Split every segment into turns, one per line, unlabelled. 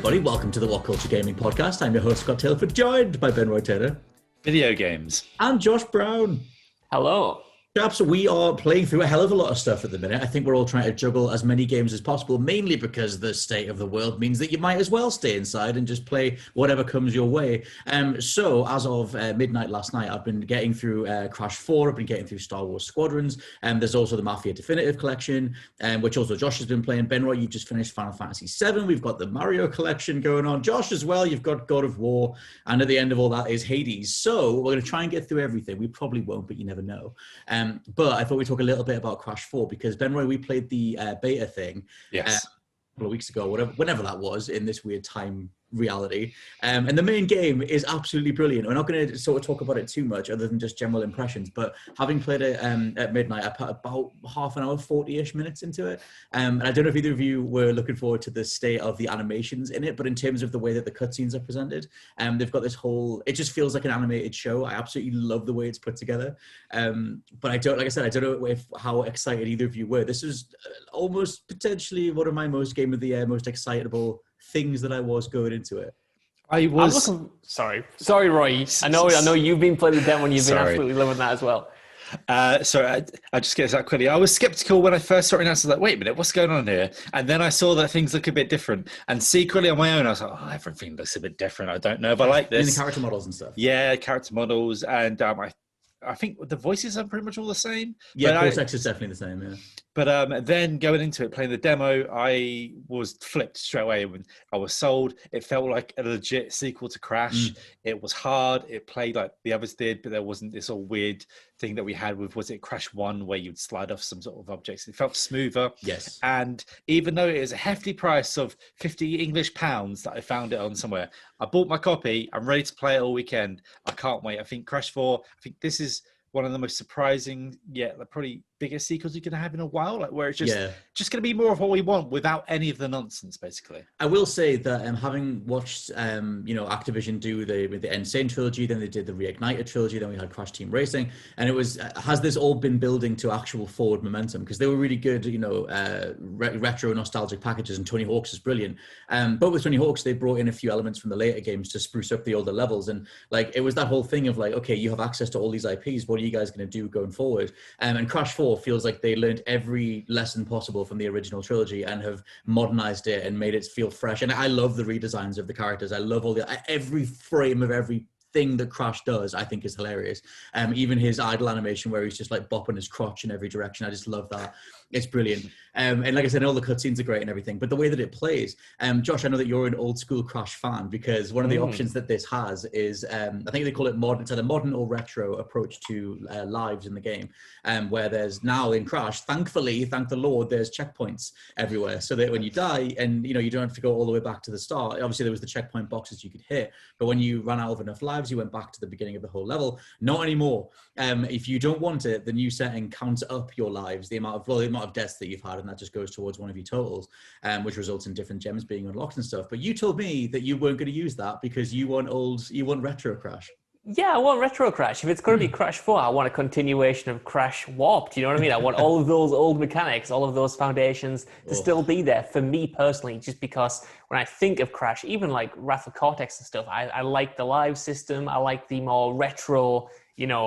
everybody. Welcome to the WhatCulture Gaming Podcast. I'm your host, Scott Taylor, joined by Ben Roy Taylor.
Video games.
And Josh Brown.
Hello.
Chaps, we are playing through a hell of a lot of stuff at the minute. I think we're all trying to juggle as many games as possible, mainly because the state of the world means that you might as well stay inside and just play whatever comes your way. So as of midnight last night, I've been getting through Crash 4, I've been getting through Star Wars Squadrons, and there's also the Mafia Definitive Collection, which also Josh has been playing. Ben Roy, you've just finished Final Fantasy VII. We've got the Mario Collection going on. Josh as well, you've got God of War, and at the end of all that is Hades. So we're going to try and get through everything. We probably won't, but you never know. But I thought we'd talk a little bit about Crash 4 because, Ben Roy, we played the beta thing a couple of weeks ago, whenever that was, in this weird time reality. And the main game is absolutely brilliant. We're not going to sort of talk about it too much other than just general impressions, but having played it at midnight, I put about half an hour, 40-ish minutes into it. And I don't know if either of you were looking forward to the state of the animations in it, but in terms of the way that the cutscenes are presented, they've got this whole, it just feels like an animated show. I absolutely love the way it's put together. But I don't know how excited either of you were. This was almost potentially one of my most game of the year, most excitable things that I was going into it.
Sorry, Roy. I know you've been playing the demo and you've been absolutely loving that as well.
Sorry, I just get that quickly. I was skeptical when I first saw it announced. I was like, wait a minute, what's going on here? And then I saw that things look a bit different. And secretly on my own, I was like, oh, everything looks a bit different. I don't know if I like this.
And the character models and stuff.
Yeah, character models. And I think the voices are pretty much all the same.
Yeah, Cortex is definitely the same, yeah.
But then going into it, playing the demo, I was flipped straight away. When I was sold, it felt like a legit sequel to Crash. It was hard. It played like the others did, but there wasn't this all weird thing that we had with, was it Crash 1, where you'd slide off some sort of objects. It felt smoother.
Yes.
And even though it is a hefty price of 50 English pounds that I found it on somewhere, I bought my copy. I'm ready to play it all weekend. I can't wait. I think Crash 4, I think this is one of the most surprising, probably biggest sequels you can have in a while, like where it's just going to be more of what we want without any of the nonsense, basically.
I will say that having watched, Activision do the Insane trilogy, then they did the Reignited trilogy, then we had Crash Team Racing, and it was has this all been building to actual forward momentum because they were really good, retro nostalgic packages, and Tony Hawk's is brilliant. But with Tony Hawk's, they brought in a few elements from the later games to spruce up the older levels, and like it was that whole thing of like, okay, you have access to all these IPs. What are you guys going to do going forward? And Crash 4 feels like they learned every lesson possible from the original trilogy and have modernized it and made it feel fresh. And I love the redesigns of the characters. I love every frame of every thing that Crash does, I think is hilarious. Even his idle animation where he's just like bopping his crotch in every direction. I just love that. It's brilliant. And like I said, all the cutscenes are great and everything, but the way that it plays, Josh, I know that you're an old school Crash fan because one of the options that this has is, I think they call it modern, it's either modern or retro approach to lives in the game, where there's now in Crash, thankfully, thank the Lord, there's checkpoints everywhere so that when you die and, you don't have to go all the way back to the start. Obviously there was the checkpoint boxes you could hit, but when you ran out of enough lives, you went back to the beginning of the whole level. Not anymore. If you don't want it, the new setting counts up your lives, the amount of deaths that you've had, and that just goes towards one of your totals, which results in different gems being unlocked and stuff. But you told me that you weren't going to use that because you want retro Crash.
Yeah, I want retro Crash. If it's going to be Crash 4, I want a continuation of Crash Warped. You know what I mean? I want all of those old mechanics, all of those foundations to still be there for me personally, just because when I think of Crash, even like Wrath of Cortex and stuff, I like the live system. I like the more retro,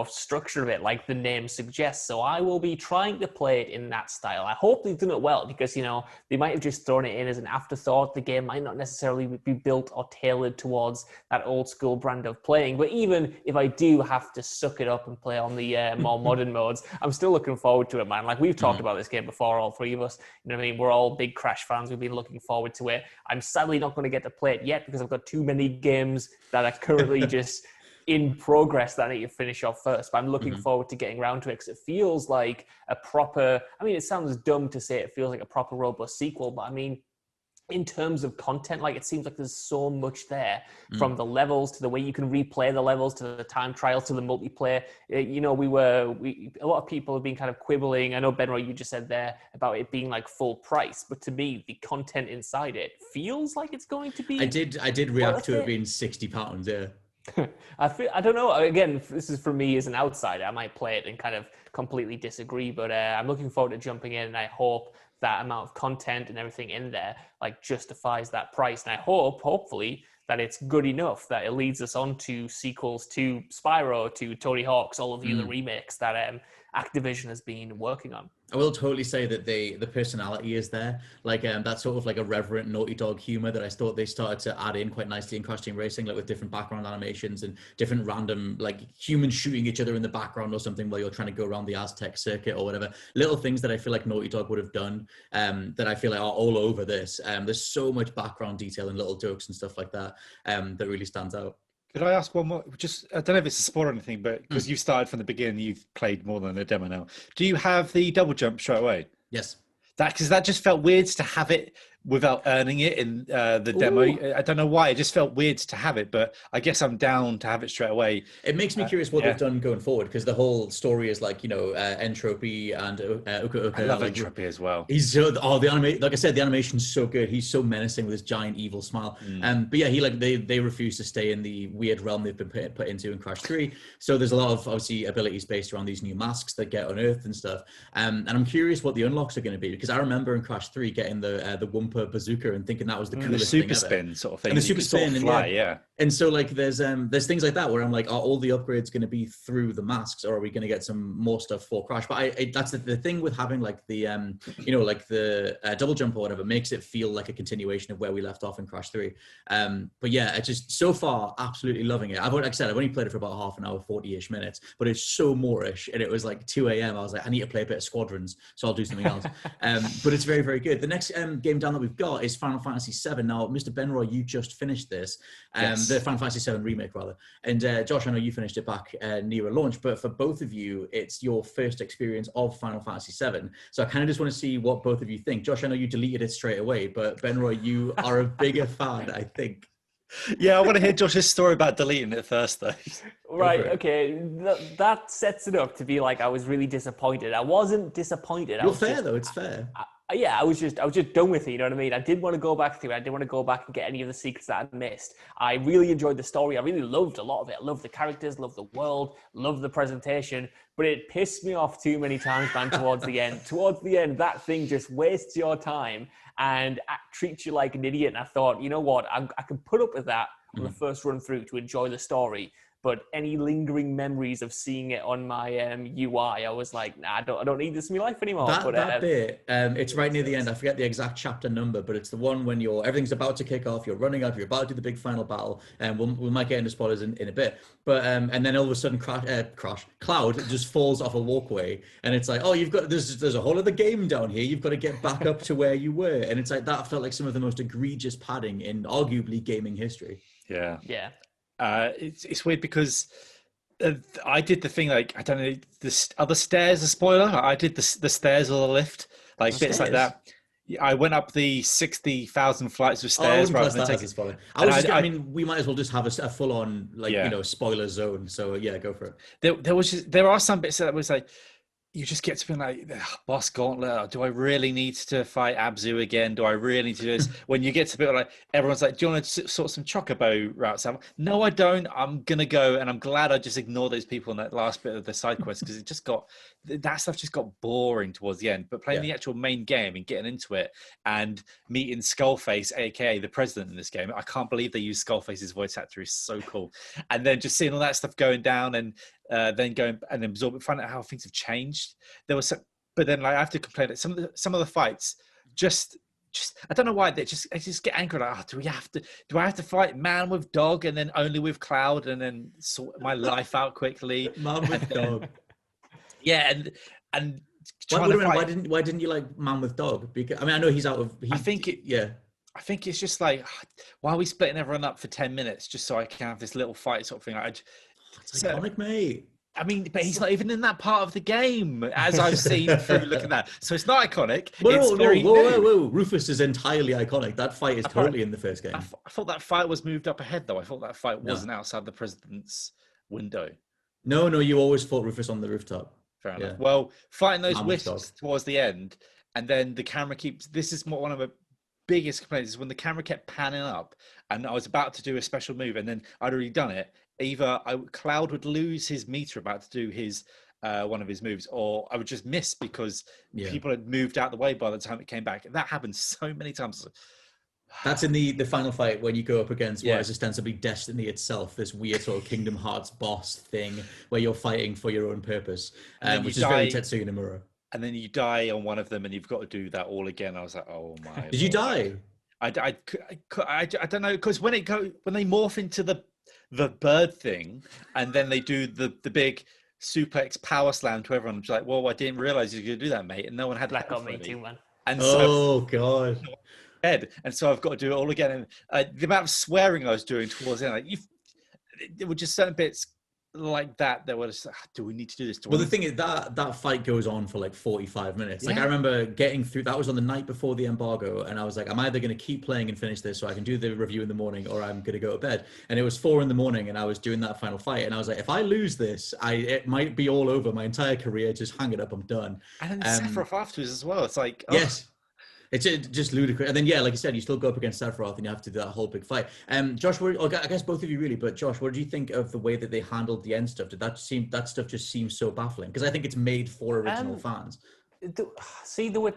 structure of it, like the name suggests. So I will be trying to play it in that style. I hope they've done it well because, they might have just thrown it in as an afterthought. The game might not necessarily be built or tailored towards that old school brand of playing. But even if I do have to suck it up and play on the more modern modes, I'm still looking forward to it, man. Like we've talked about this game before, all three of us. You know what I mean? We're all big Crash fans. We've been looking forward to it. I'm sadly not going to get to play it yet because I've got too many games that are currently just in progress that I need to finish off first, but I'm looking forward to getting around to it because it feels like a proper, it sounds dumb to say it feels like a proper robust sequel, but in terms of content, like it seems like there's so much there from the levels to the way you can replay the levels to the time trial to the multiplayer. A lot of people have been kind of quibbling. I know, Ben Roy, you just said there about it being like full price, but to me, the content inside it feels like it's going to be.
I did react to it being £60, yeah.
I don't know. Again, this is for me as an outsider. I might play it and kind of completely disagree, but I'm looking forward to jumping in, and I hope that amount of content and everything in there like justifies that price. And I hope, hopefully, that it's good enough that it leads us on to sequels to Spyro, to Tony Hawk's, all of the other remakes that Activision has been working on.
I will totally say that the personality is there, like that sort of like a reverent Naughty Dog humor that I thought they started to add in quite nicely in Crash Team Racing, like with different background animations and different random like humans shooting each other in the background or something while you're trying to go around the Aztec circuit or whatever. Little things that I feel like Naughty Dog would have done that I feel like are all over this. There's so much background detail and little jokes and stuff like that that really stands out.
Could I ask one more? Just, I don't know if it's a spoiler or anything, but because you started from the beginning, you've played more than a demo now. Do you have the double jump straight away?
Yes.
Because that just felt weird to have it without earning it in the demo. I don't know why. It just felt weird to have it, but I guess I'm down to have it straight away.
It makes me curious what they've done going forward, because the whole story is like, Entropy and Uka.
I love
like,
Entropy as well.
He's so like I said, the animation's so good. He's so menacing with his giant evil smile. But yeah, they refuse to stay in the weird realm they've been put into in Crash 3. So there's a lot of obviously abilities based around these new masks that get unearthed and stuff. And I'm curious what the unlocks are going to be, because I remember in Crash 3 getting the Wumpa bazooka and thinking that was the coolest
thing
ever.
The super spin sort of thing.
And the super spin,
sort of fly, yeah.
And so like there's things like that where I'm like, are all the upgrades going to be through the masks, or are we going to get some more stuff for Crash? But that's the thing with having like the like the double jump or whatever, makes it feel like a continuation of where we left off in Crash 3. But yeah, it's just so far absolutely loving it. Like I said, I've only played it for about half an hour, 40-ish minutes, but it's so Moorish, and it was like 2 a.m. I was like, I need to play a bit of Squadrons, so I'll do something else. But it's very, very good. The next game down that we've got is Final Fantasy VII. Now, Mr. Benroy, you just finished this,
Yes.
the Final Fantasy VII Remake, rather. And Josh, I know you finished it back near a launch, but for both of you, it's your first experience of Final Fantasy VII. So I kind of just want to see what both of you think. Josh, I know you deleted it straight away, but Benroy, you are a bigger fan, I think.
Yeah, I want to hear Josh's story about deleting it first, though.
Right, okay. That sets it up to be like I was really disappointed. I wasn't disappointed.
You're fair, though. It's fair.
I was just done with it, you know what I mean? I did want to go back through it. I didn't want to go back and get any of the secrets that I'd missed. I really enjoyed the story. I really loved a lot of it. I loved the characters, loved the world, loved the presentation, but it pissed me off too many times, man, towards the end. Towards the end, that thing just wastes your time and treats you like an idiot. And I thought, you know what? I can put up with that on the first run through to enjoy the story. But any lingering memories of seeing it on my UI, I was like, nah, I don't need this in my life anymore.
That bit, it's right near the end. I forget the exact chapter number, but it's the one when everything's about to kick off, you're running up, you're about to do the big final battle, and we might get into spoilers in a bit. But and then all of a sudden, Cloud just falls off a walkway, and it's like, oh, there's a whole other game down here. You've got to get back up to where you were, and it's like that felt like some of the most egregious padding in arguably gaming history.
Yeah.
Yeah.
It's weird because I did the thing, like, I don't know, are the stairs a spoiler? I did the stairs or the lift, like bits like that. I went up the 60,000 flights of stairs.
I mean, we might as well just have a full-on spoiler zone. So yeah, go for it.
There are some bits that was like, you just get to be like, boss gauntlet, do I really need to fight Abzu again? Do I really need to do this? When you get to be like, everyone's like, do you want to sort some chocobo routes out? No, I don't. I'm going to go. And I'm glad I just ignored those people in that last bit of the side quest, because that stuff just got boring towards the end. But playing the actual main game and getting into it and meeting Skullface, aka the president in this game, I can't believe they used Skullface's voice actor. Is so cool. And then just seeing all that stuff going down and then going and absorb it, find out how things have changed. There was but then like I have to complain that some of the fights just I don't know why I just get angry. Like, do I have to fight man with dog and then only with Cloud and then sort my life out quickly?
Man with dog.
Yeah, and
why didn't you like man with dog? Because I mean, I know he's out of. I think
it's just like, why are we splitting everyone up for 10 minutes just so I can have this little fight sort of thing?
It's iconic, mate.
I mean, but he's not even in that part of the game, as I've seen through looking at that. So it's not iconic.
Whoa. Rufus is entirely iconic. That fight is totally in the first game.
I thought that fight was moved up ahead, though. I thought that fight wasn't outside the president's window.
No, you always fought Rufus on the rooftop.
Fair enough. Well, fighting those wisps towards the end, and then the camera keeps... This is one of the biggest complaints, is when the camera kept panning up, and I was about to do a special move, and then I'd already done it. Either Cloud would lose his meter about to do his one of his moves, or I would just miss because
Yeah.
people had moved out the way by the time it came back. That happened so many times.
That's in the final fight when you go up against what
Yeah.
is ostensibly Destiny itself, this weird sort of Kingdom Hearts boss thing where you're fighting for your own purpose, which is very Tetsuya Nomura.
And then you die on one of them, and you've got to do that all again. I was like, oh my!
Did you die?
I don't know, because when they morph into the bird thing, and then they do the big suplex power slam to everyone, I'm just like, well, I didn't realize you could do that, mate, and no one had
That got me too, man.
And
God.
And so I've got to do it all again. And the amount of swearing I was doing towards the end, like there were just certain bits like that were just, do we need to do this?
Well, the thing is that fight goes on for like 45 minutes. Like I remember getting through, that was on the night before the embargo, and I was like, I'm either going to keep playing and finish this so I can do the review in the morning, or I'm going to go to bed. And it was 4 a.m, and I was doing that final fight, and I was like, if I lose this, it might be all over. My entire career, just hang it up, I'm done.
And then Sephiroth afterwards as well. It's like,
yes. It's just ludicrous. And then, like you said, you still go up against Sephiroth and you have to do that whole big fight. Josh, I guess both of you really, but Josh, what did you think of the way that they handled the end stuff? Did that stuff just seem so baffling? Because I think it's made for original fans.
See, there were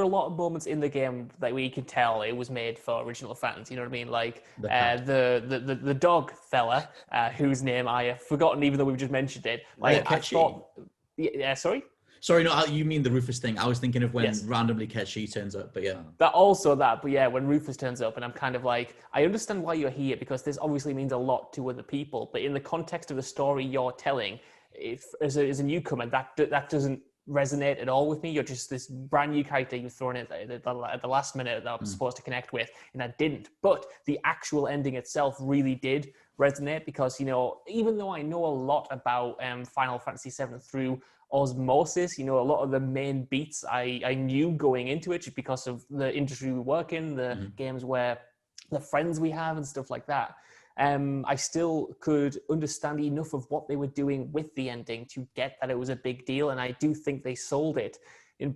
a lot of moments in the game that we could tell it was made for original fans. You know what I mean? Like the dog fella, whose name I have forgotten, even though we've just mentioned it. Like I thought, sorry.
Sorry, no, you mean the Rufus thing. I was thinking of when randomly Ketchy turns up, but yeah.
When Rufus turns up, and I'm kind of like, I understand why you're here, because this obviously means a lot to other people, but in the context of the story you're telling, as a newcomer, that doesn't resonate at all with me. You're just this brand new character you've thrown in at the last minute that I'm supposed to connect with, and I didn't. But the actual ending itself really did resonate, because, you know, even though I know a lot about Final Fantasy VII through osmosis, you know, a lot of the main beats I knew going into it just because of the industry we work in, the games where the friends we have and stuff like that. I still could understand enough of what they were doing with the ending to get that it was a big deal. And I do think they sold it in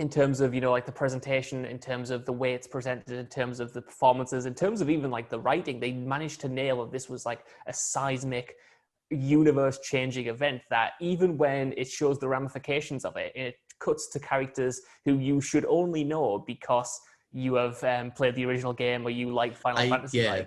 terms of, you know, like the presentation, in terms of the way it's presented, in terms of the performances, in terms of even like the writing. They managed to nail that this was like a seismic, universe-changing event that even when it shows the ramifications of it, it cuts to characters who you should only know because you have played the original game or you like Final Fantasy.
Yeah,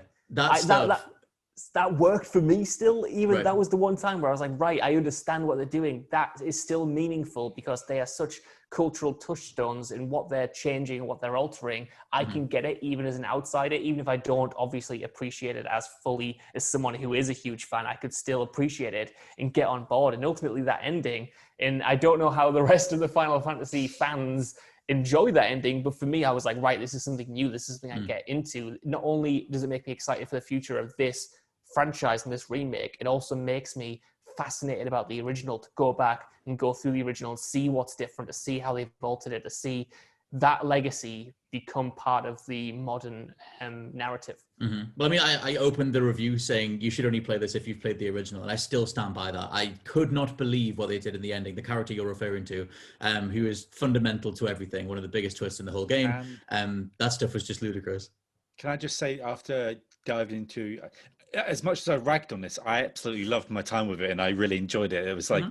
that worked for me still. Even that was the one time where I was like, right, I understand what they're doing. That is still meaningful because they are such cultural touchstones in what they're changing and what they're altering. I can get it even as an outsider, even if I don't obviously appreciate it as fully as someone who is a huge fan. I could still appreciate it and get on board. And ultimately that ending, and I don't know how the rest of the Final Fantasy fans enjoy that ending, but for me, I was like, right, this is something new. This is something I get into. Not only does it make me excited for the future of this franchise and this remake, it also makes me fascinated about the original, to go back and go through the original and see what's different, to see how they've altered it, to see that legacy become part of the modern narrative.
Well, I mean, I opened the review saying you should only play this if you've played the original, and I still stand by that. I could not believe what they did in the ending. The character you're referring to, who is fundamental to everything, one of the biggest twists in the whole game, that stuff was just ludicrous.
Can I just say, after diving into, as much as I ragged on this, I absolutely loved my time with it, and I really enjoyed it. It was like,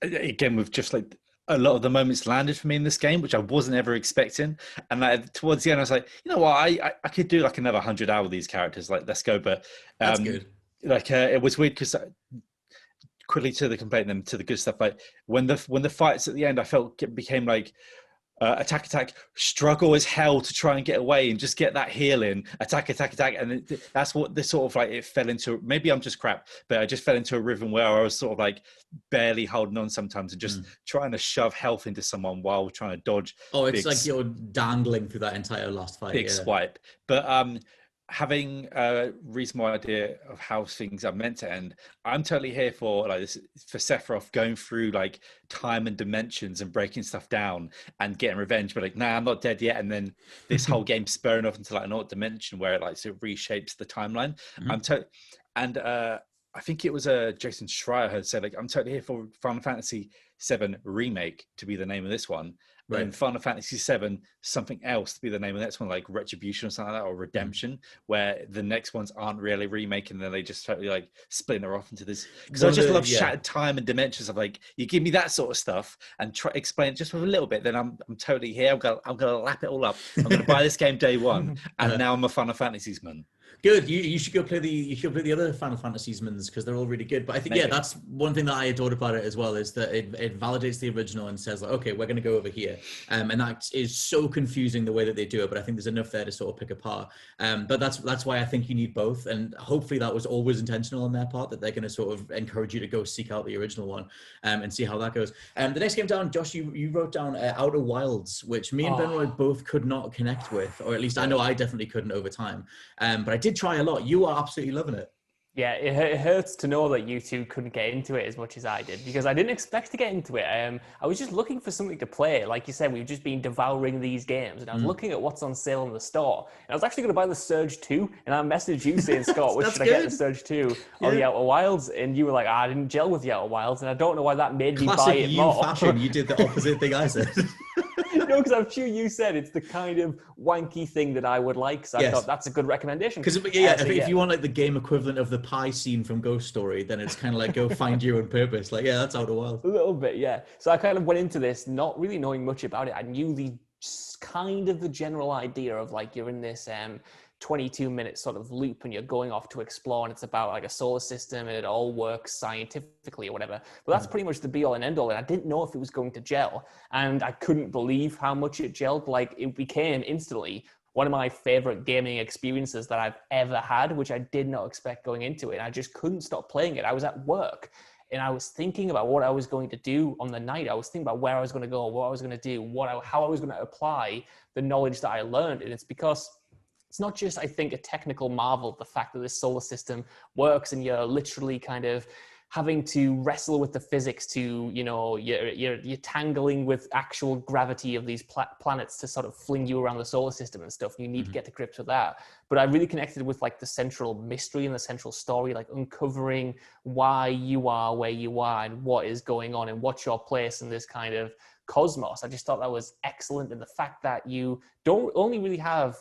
again, with just like a lot of the moments landed for me in this game, which I wasn't ever expecting. And towards the end, I was like, you know what, I could do like another 100 hours with these characters. Like, let's go. But
that's good.
Like, it was weird because quickly to the complaint, then to the good stuff. Like when the fights at the end, I felt it became like, attack, struggle as hell to try and get away and just get that healing, attack. And that's what this sort of like, it fell into, maybe I'm just crap, but I just fell into a rhythm where I was sort of like barely holding on sometimes and just trying to shove health into someone while trying to dodge.
Oh, it's like you're dangling through that entire last fight.
Big swipe. But having a reasonable idea of how things are meant to end, I'm totally here for like this, for Sephiroth going through like time and dimensions and breaking stuff down and getting revenge, but like, nah, I'm not dead yet. And then this whole game spurring off into like an alt dimension where it like sort of reshapes the timeline. I think it was Jason Schreier had said, like, I'm totally here for Final Fantasy VII Remake to be the name of this one.
Right.
then Final Fantasy VII, something else to be the name of the next one, like Retribution or something like that, or Redemption, where the next ones aren't really remaking, then they just totally like splinter off into this. Because I just love shattered time and dimensions of like, you give me that sort of stuff and try explain it just with a little bit, then I'm totally here. I'm gonna lap it all up. I'm gonna buy this game day one, and now I'm a Final Fantasy's man.
Good. You should go play the other Final Fantasies because they're all really good. But I think that's one thing that I adored about it as well, is that it validates the original and says like, okay, we're going to go over here, and that is so confusing the way that they do it. But I think there's enough there to sort of pick apart. But that's why I think you need both, and hopefully that was always intentional on their part, that they're going to sort of encourage you to go seek out the original one and see how that goes. The next game down, Josh, you wrote down Outer Wilds, which me and Benroy both could not connect with, or at least I know I definitely couldn't over time. But I did try a lot. You are absolutely loving it.
Yeah, it hurts to know that you two couldn't get into it as much as I did, because I didn't expect to get into it. I was just looking for something to play. Like you said, we've just been devouring these games, and I was looking at what's on sale in the store. And I was actually going to buy the Surge 2, and I messaged you saying, Scott, which should I get the Surge 2 or the Outer Wilds? And you were like, I didn't gel with the Outer Wilds, and I don't know why that made me buy it more.
Fashion, you did the opposite thing I said.
No, because I'm sure you said it's the kind of wanky thing that I would like, so I thought that's a good recommendation.
Because if you want like the game equivalent of the pie scene from Ghost Story, then it's kind of like go find your own purpose. Like, that's Outer Wilds.
A little bit, yeah. So I kind of went into this not really knowing much about it. I knew the general idea of like you're in this 22-minute sort of loop and you're going off to explore, and it's about like a solar system and it all works scientifically or whatever. But that's pretty much the be all and end all. And I didn't know if it was going to gel, and I couldn't believe how much it gelled. Like, it became instantly one of my favorite gaming experiences that I've ever had, which I did not expect going into it. And I just couldn't stop playing it. I was at work and I was thinking about what I was going to do on the night. I was thinking about where I was going to go, what I was going to do, how I was going to apply the knowledge that I learned. And it's because it's not just, I think, a technical marvel, the fact that this solar system works and you're literally kind of having to wrestle with the physics to, you're tangling with actual gravity of these planets to sort of fling you around the solar system and stuff. You need to get to grips with that. But I really connected with like the central mystery and the central story, like uncovering why you are where you are and what is going on and what's your place in this kind of cosmos. I just thought that was excellent. And the fact that you don't only really have,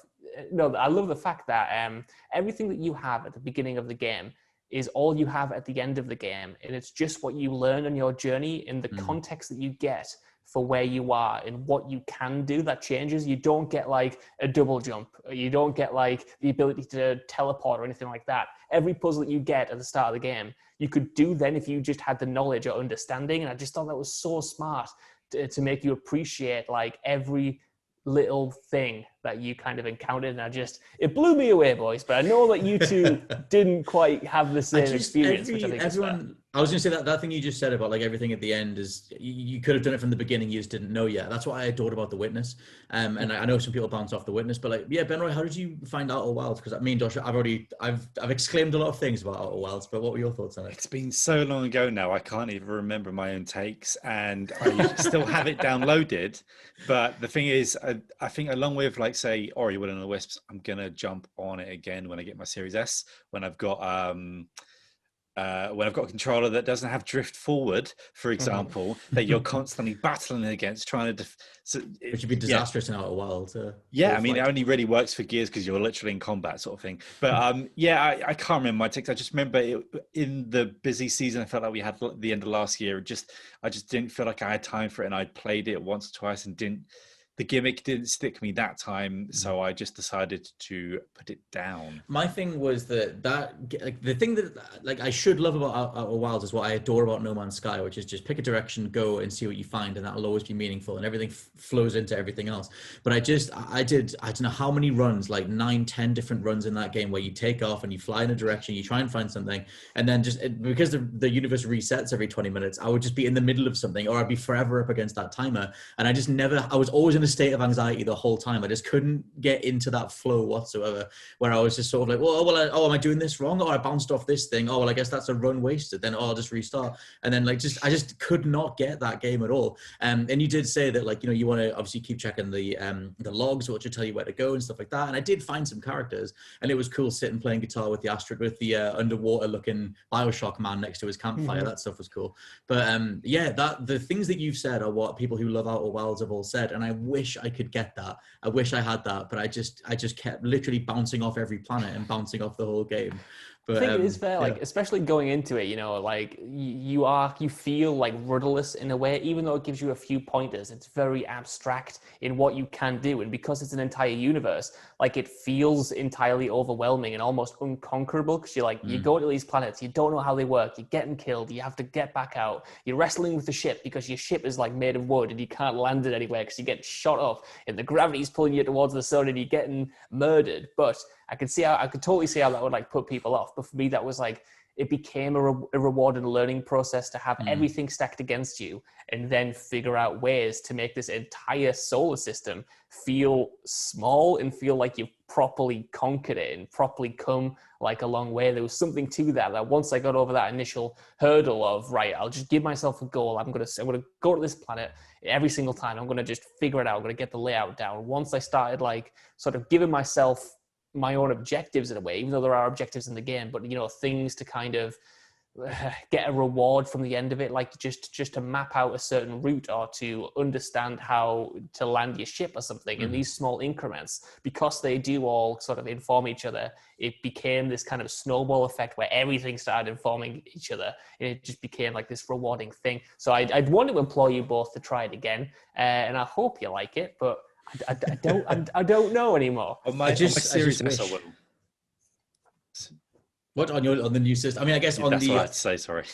I love the fact that everything that you have at the beginning of the game is all you have at the end of the game. And it's just what you learn on your journey in the context that you get for where you are and what you can do that changes. You don't get like a double jump. You don't get like the ability to teleport or anything like that. Every puzzle that you get at the start of the game, you could do then if you just had the knowledge or understanding. And I just thought that was so smart to make you appreciate like every little thing that you kind of encountered, and it blew me away, boys. But I know that you two didn't quite have the same experience, which I think is fair.
I was going to say that thing you just said about like everything at the end is you could have done it from the beginning, you just didn't know yet. That's what I adored about The Witness. And I know some people bounce off The Witness, but like, Benroy, how did you find Outer Wilds? Because me and Josh, I've exclaimed a lot of things about Outer Wilds, but what were your thoughts on it?
It's been so long ago now, I can't even remember my own takes, and I still have it downloaded. But the thing is, I think along with like say Ori Will and the Wisps, I'm gonna jump on it again when I get my Series S, when I've got a controller that doesn't have drift forward, for example, that you're constantly battling against, trying to
which would be disastrous in Outer Wilds.
I mean, it only really works for Gears because you're literally in combat, sort of thing. But I can't remember my takes. I just remember in the busy season I felt like we had at the end of last year. I just didn't feel like I had time for it, and I'd played it once or twice and the gimmick didn't stick me that time, so I just decided to put it down.
My thing was that the thing that like I should love about Outer Wilds is what I adore about No Man's Sky, which is just pick a direction, go and see what you find, and that'll always be meaningful, and everything flows into everything else. But I don't know how many runs, like 9-10 different runs in that game, where you take off and you fly in a direction, you try and find something, and then because the universe resets every 20 minutes, I would just be in the middle of something, or I'd be forever up against that timer, and I was always in a a state of anxiety the whole time. I just couldn't get into that flow whatsoever, where I was just sort of like, am I doing this wrong? Or I bounced off this thing. Oh, well, I guess that's a run wasted. Then, I'll just restart. And then I just could not get that game at all. And you did say that, like, you want to obviously keep checking the logs, which will tell you where to go and stuff like that. And I did find some characters, and it was cool sitting playing guitar with the underwater looking BioShock man next to his campfire. That stuff was cool. But the things that you've said are what people who love Outer Wilds have all said, and I wish I could get that. I wish I had that, but I just kept literally bouncing off every planet and bouncing off the whole game. But,
I think it is fair, like, especially going into it, like you feel like rudderless in a way, even though it gives you a few pointers. It's very abstract in what you can do. And because it's an entire universe, like, it feels entirely overwhelming and almost unconquerable, because you go to these planets, you don't know how they work, you're getting killed, you have to get back out, you're wrestling with the ship because your ship is like made of wood and you can't land it anywhere because you get shot off and the gravity's pulling you towards the sun and you're getting murdered. But I could totally see how that would like put people off. But for me, that was like, it became a reward and learning process to have everything stacked against you and then figure out ways to make this entire solar system feel small and feel like you've properly conquered it and properly come like a long way. There was something to that once I got over that initial hurdle of, right, I'll just give myself a goal. I'm going to go to this planet every single time. I'm going to just figure it out. I'm going to get the layout down. Once I started like sort of giving myself my own objectives in a way, even though there are objectives in the game, but things to kind of get a reward from the end of it, like just to map out a certain route or to understand how to land your ship or something in these small increments, because they do all sort of inform each other. It became this kind of snowball effect where everything started informing each other, and it just became like this rewarding thing. So I'd want to implore you both to try it again, and I hope you like it, but I don't know anymore.
On my series, I will.
What on the new system? I mean, I guess on
That's
the.
What I had to say. Sorry.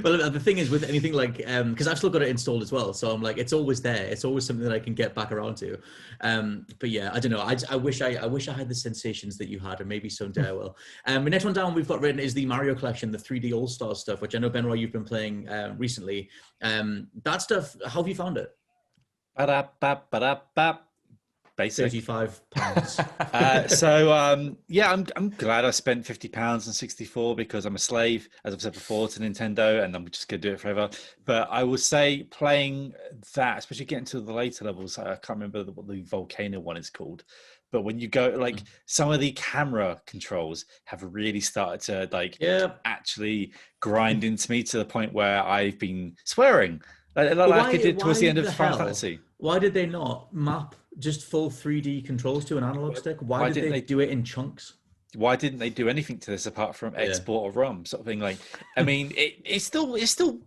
Well, the thing is with anything like because I've still got it installed as well, so I'm like, it's always there. It's always something that I can get back around to. But yeah, I don't know. I wish I had the sensations that you had, and maybe someday I will. The next one down we've got written is the Mario Collection, the 3D All Stars stuff, which I know, Benroy, you've been playing recently. That stuff, how have you found it?
Basic.
£35.
So I'm glad I spent £50 on 64 because I'm a slave, as I've said before, to Nintendo, and I'm just gonna do it forever. But I would say playing that, especially getting to the later levels, I can't remember what the volcano one is called. But when you go, like, some of the camera controls have really started to actually grind into me to the point where I've been swearing. Like I did towards the end of Final Fantasy.
Why did they not map just full 3D controls to an analog stick? Why did they do it in chunks?
Why didn't they do anything to this apart from export or ROM sort of thing? Like, I mean, it's still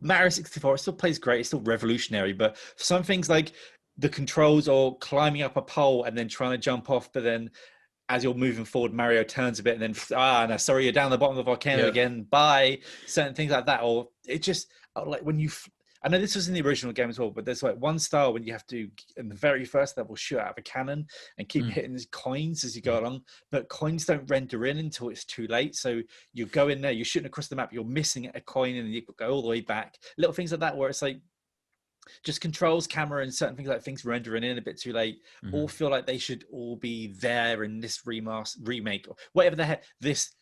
Mario 64. It still plays great. It's still revolutionary. But some things like the controls or climbing up a pole and then trying to jump off, but then as you're moving forward, Mario turns a bit and then, no, sorry, you're down the bottom of the volcano again. Bye. Certain things like that. Or it just, like, when you... I know this was in the original game as well, but there's like one style when you have to, in the very first level, shoot out of a cannon and keep hitting these coins as you go along. But coins don't render in until it's too late. So you go in there, you're shooting across the map, you're missing a coin, and you go all the way back. Little things like that where it's like just controls, camera, and certain things like things rendering in a bit too late all feel like they should all be there in this remake, or whatever the heck, this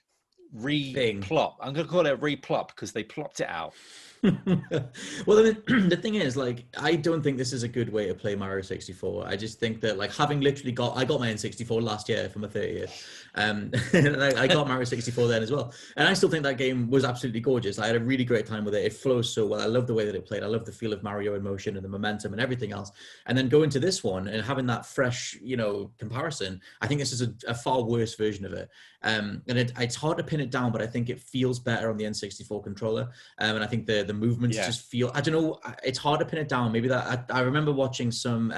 re-plop. I'm going to call it a re-plop because they plopped it out.
Well, the thing is, like, I don't think this is a good way to play Mario 64. I just think that, like, having literally I got my N64 last year for my 30th. And I got Mario 64 then as well. And I still think that game was absolutely gorgeous. I had a really great time with it. It flows so well. I love the way that it played. I love the feel of Mario in motion and the momentum and everything else. And then going to this one and having that fresh, comparison, I think this is a far worse version of it. And it's hard to pin it down, but I think it feels better on the N64 controller. And I think the movements just feel, I don't know, it's hard to pin it down. Maybe that I remember watching some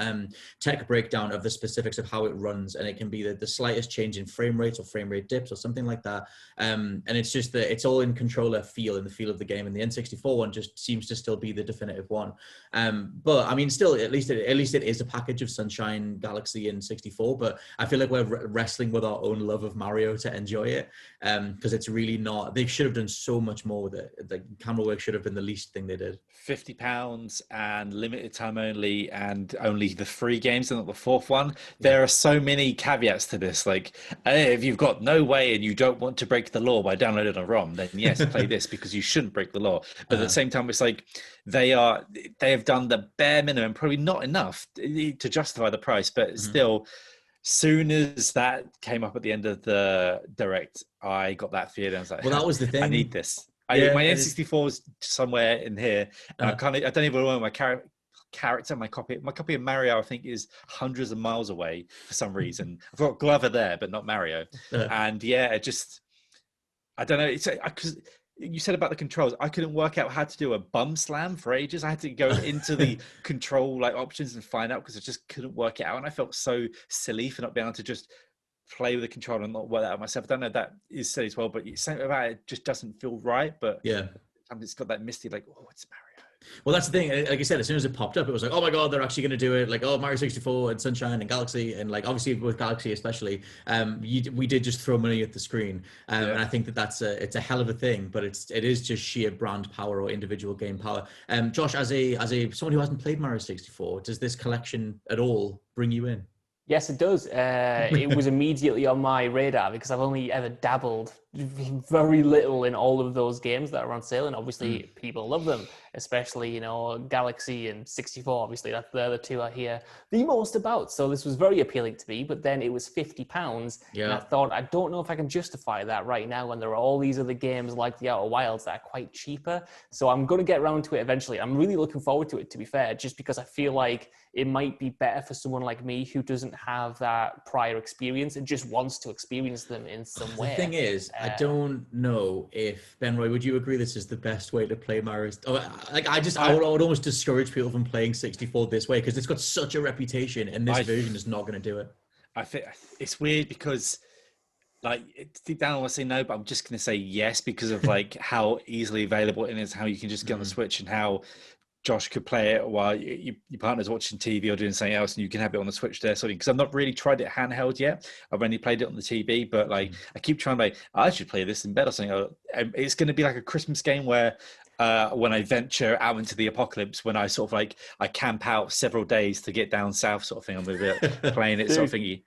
tech breakdown of the specifics of how it runs, and it can be the slightest change in frame rate or frame rate dips or something like that. And it's just that it's all in controller feel and the feel of the game, and the N64 one just seems to still be the definitive one. But I mean, still, at least it is a package of Sunshine, Galaxy, and 64. But I feel like we're wrestling with our own love of Mario to enjoy it, because it's really not. They should have done so much more with it. The camera work should have been the least thing they did.
£50 and limited time only, and only the 3 games and not the 4th one. There are so many caveats to this. Like, if you've got no way and you don't want to break the law by downloading a ROM, then yes, play this, because you shouldn't break the law. But at the same time, it's like they have done the bare minimum, probably not enough to justify the price, but still. Soon as that came up at the end of the direct, I got that feeling. I was like,
well, that was the thing.
I need this. My N64 is somewhere in here. And I don't even know my character, my copy of Mario, I think, is hundreds of miles away for some reason. I've got Glover there, but not Mario. And I don't know. It's because you said about the controls. I couldn't work out how to do a bum slam for ages. I had to go into the control options and find out, because I just couldn't work it out. And I felt so silly for not being able to just play with the controller and not work that out myself. I don't know if that is silly as well, but something about it just doesn't feel right. But it's got that misty, like, oh, it's Mario.
Well, that's the thing. Like I said, as soon as it popped up, it was like, oh my God, they're actually going to do it. Like, oh, Mario 64 and Sunshine and Galaxy. And like, obviously with Galaxy especially, we did just throw money at the screen. And I think it's a hell of a thing, but it is just sheer brand power or individual game power. Josh, as someone who hasn't played Mario 64, does this collection at all bring you in?
Yes, it does. It was immediately on my radar because I've only ever dabbled very little in all of those games that are on sale, and obviously people love them, especially Galaxy and 64. Obviously, that's the two I hear the most about. So this was very appealing to me. But then it was £50, and I thought, I don't know if I can justify that right now when there are all these other games like the Outer Wilds that are quite cheaper. So I'm going to get around to it eventually. I'm really looking forward to it, to be fair, just because I feel like it might be better for someone like me who doesn't have that prior experience and just wants to experience them in some way.
The thing is, I don't know if, Ben Roy, would you agree this is the best way to play Mario? I would almost discourage people from playing 64 this way, because it's got such a reputation, and this version is not going to do it.
I think it's weird because, deep down I want to say no, but I'm just going to say yes because of how easily available it is, how you can just get on the Switch, and how Josh could play it while your partner's watching TV or doing something else, and you can have it on the Switch there. Because I've not really tried it handheld yet. I've only played it on the TV, but I keep trying I should play this in bed or something. It's going to be like a Christmas game where when I venture out into the apocalypse, when I sort of I camp out several days to get down south sort of thing. I'm with it, playing it sort of thingy.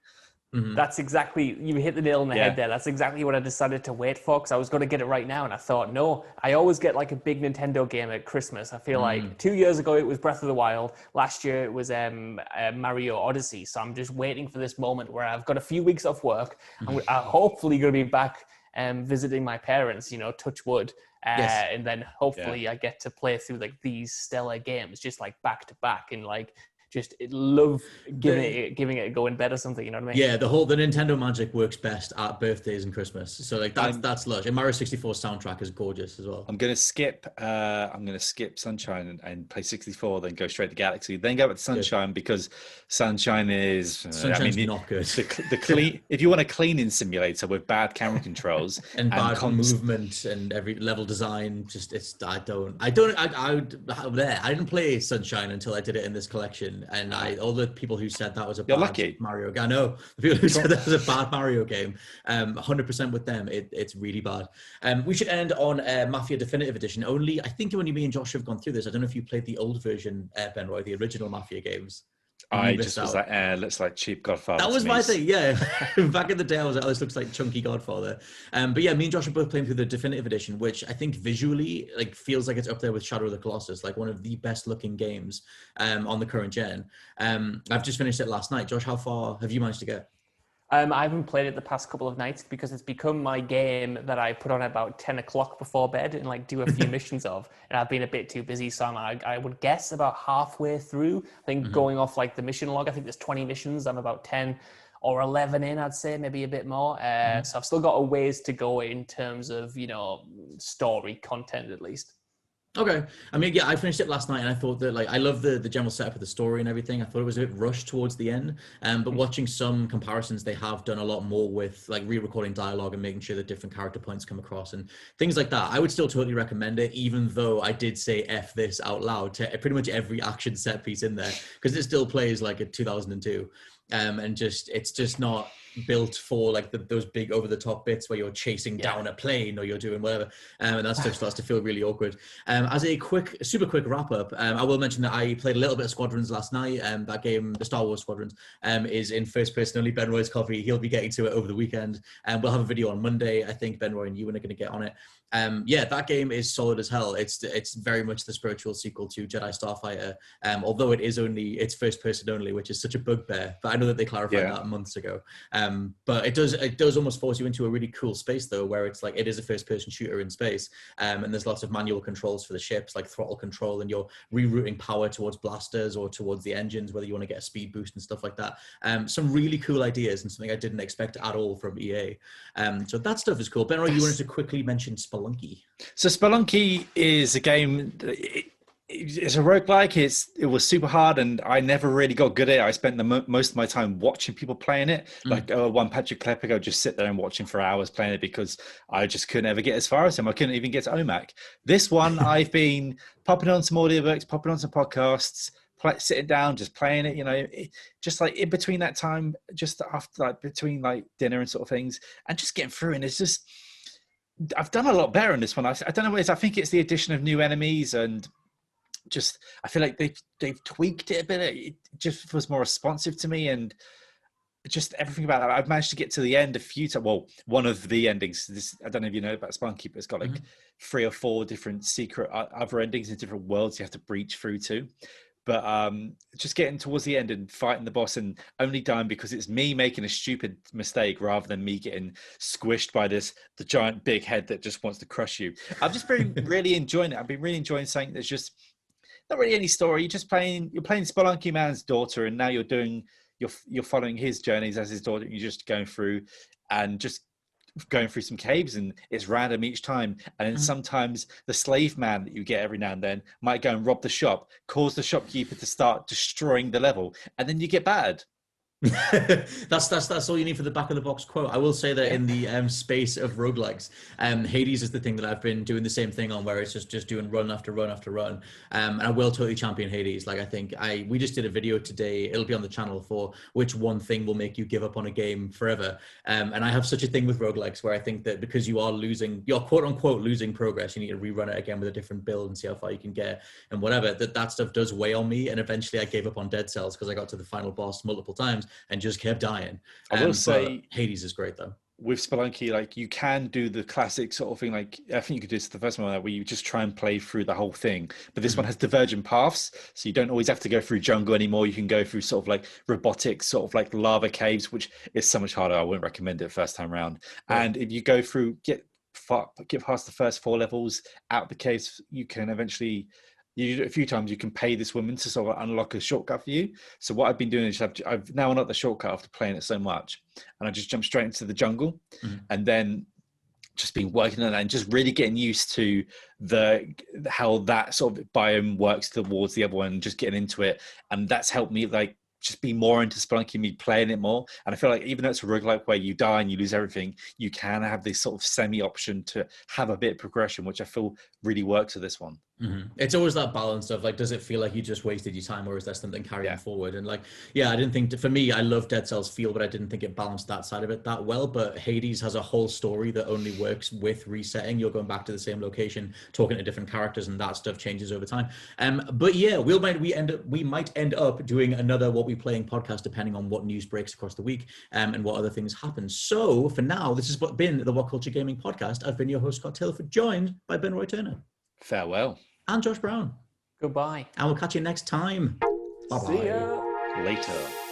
Mm-hmm. That's exactly, you hit the nail on the head there. That's exactly what I decided to wait for, because I was going to get it right now, and I thought, no, I always get a big Nintendo game at Christmas. I feel like 2 years ago it was Breath of the Wild, last year it was Mario Odyssey. So I'm just waiting for this moment where I've got a few weeks off work. I'm hopefully going to be back visiting my parents, touch wood. And then hopefully I get to play through these stellar games just back to back, and just love giving it a go in bed or something, you know what I mean?
Yeah, the Nintendo magic works best at birthdays and Christmas. So that's lush. And Mario 64 soundtrack is gorgeous as well.
I'm gonna skip Sunshine and play 64, then go straight to Galaxy, then go back to Sunshine because Sunshine is
not good.
The clean, if you want a cleaning simulator with bad camera controls
and bad movement and every level design, I didn't play Sunshine until I did it in this collection. And all the people who said that was a bad Mario game, no, the people who said that was a bad Mario game, 100% with them, it's really bad. We should end on Mafia Definitive Edition. I think only me and Josh have gone through this. I don't know if you played the old version, Ben Roy, the original Mafia games.
I just was looks like cheap Godfather.
That was my thing, yeah. Back in the day, I was like, this looks like chunky Godfather. But yeah, me and Josh are both playing through the Definitive Edition, which I think visually feels like it's up there with Shadow of the Colossus, one of the best looking games on the current gen. I've just finished it last night. Josh, how far have you managed to get?
I haven't played it the past couple of nights because it's become my game that I put on about 10 o'clock before bed and do a few missions of. And I've been a bit too busy, so I would guess about halfway through. I think going off the mission log, I think there's 20 missions. I'm about 10 or 11 in, I'd say, maybe a bit more. So I've still got a ways to go in terms of, story content at least.
Okay. I mean, yeah, I finished it last night and I thought that I love the general setup of the story and everything. I thought it was a bit rushed towards the end. But watching some comparisons, they have done a lot more with re-recording dialogue and making sure that different character points come across and things like that. I would still totally recommend it, even though I did say F this out loud to pretty much every action set piece in there, because it still plays like a 2002. And it's just not built for like those big over the top bits where you're chasing down a plane or you're doing whatever, and that stuff starts to feel really awkward. As a super quick wrap up, I will mention that I played a little bit of Squadrons last night. That game, the Star Wars Squadrons, is in first person only. Ben Roy's copy, he'll be getting to it over the weekend, and we'll have a video on Monday. I think Ben Roy and Ewan are going to get on it. That game is solid as hell. It's very much the spiritual sequel to Jedi Starfighter, although it's first person only, which is such a bugbear. But I know that they clarified that months ago. But it does almost force you into a really cool space though, where it's like it is a first person shooter in space, and there's lots of manual controls for the ships, like throttle control, and you're rerouting power towards blasters or towards the engines, whether you want to get a speed boost and stuff like that. Some really cool ideas and something I didn't expect at all from EA. So that stuff is cool. Ben Roy, you wanted to quickly mention Spelunky.
So Spelunky is a game. It's a roguelike. It was super hard, and I never really got good at it. I spent most of my time watching people playing it. Like one Patrick Klepek, I would just sit there and watch him for hours playing it because I just couldn't ever get as far as him. I couldn't even get to OMAC. This one, I've been popping on some audiobooks, popping on some podcasts, sitting down, just playing it, just like in between that time, just after, like between like dinner and sort of things, and just getting through. And it's just, I've done a lot better in this one. I don't know what it is. I think it's the addition of new enemies, and just I feel like they've tweaked it a bit. It just was more responsive to me, and just everything about that. I've managed to get to the end a few times. Well, one of the endings. I don't know if you know about Spelunky, but it's got like 3 or 4 different secret other endings in different worlds you have to breach through to. But just getting towards the end and fighting the boss and only dying because it's me making a stupid mistake rather than me getting squished by the giant big head that just wants to crush you. I've just been really enjoying it. I've been really enjoying something that's just not really any story. You're playing Spelunky Man's daughter, and now you're following his journeys as his daughter. You're just going through some caves, and it's random each time. And then sometimes the slave man that you get every now and then might go and rob the shop, cause the shopkeeper to start destroying the level, and then you get battered.
That's all you need for the back of the box quote. I will say that in the space of roguelikes, Hades is the thing that I've been doing the same thing on, where it's just doing run after run after run. And I will totally champion Hades. Like, I think we just did a video today, it'll be on the channel, for which one thing will make you give up on a game forever. And I have such a thing with roguelikes where I think that because you're quote unquote losing progress, you need to rerun it again with a different build and see how far you can get and whatever. That stuff does weigh on me, and eventually I gave up on Dead Cells because I got to the final boss multiple times and just kept dying.
I will say
Hades is great though.
With Spelunky, like, you can do the classic sort of thing. Like, I think you could do this the first one where you just try and play through the whole thing. But this one has divergent paths, so you don't always have to go through jungle anymore. You can go through sort of like robotic, sort of like lava caves, which is so much harder. I wouldn't recommend it first time around. Right. And if you go through, get past the first 4 levels out the caves, you can eventually. A few times you can pay this woman to sort of unlock a shortcut for you. So what I've been doing is I've now unlocked the shortcut after playing it so much, and I just jump straight into the jungle, and then just been working on that and just really getting used to how that sort of biome works towards the other one, and just getting into it. And that's helped me like just be more into Spelunky, me playing it more. And I feel like even though it's a roguelike where you die and you lose everything, you can have this sort of semi option to have a bit of progression, which I feel really works with this one.
It's always that balance of like, does it feel like you just wasted your time, or is there something carrying forward? And like, I didn't think, for me, I love Dead Cells feel, but I didn't think it balanced that side of it that well. But Hades has a whole story that only works with resetting. You're going back to the same location, talking to different characters, and that stuff changes over time. But yeah, we might end up doing another What We Playing podcast, depending on what news breaks across the week and what other things happen. So for now, this has been the WhatCulture Gaming Podcast. I've been your host, Scott Taylorford, joined by Ben Roy Turner.
Farewell.
And Josh Brown.
Goodbye.
And we'll catch you next time. Bye-bye.
See ya.
Later.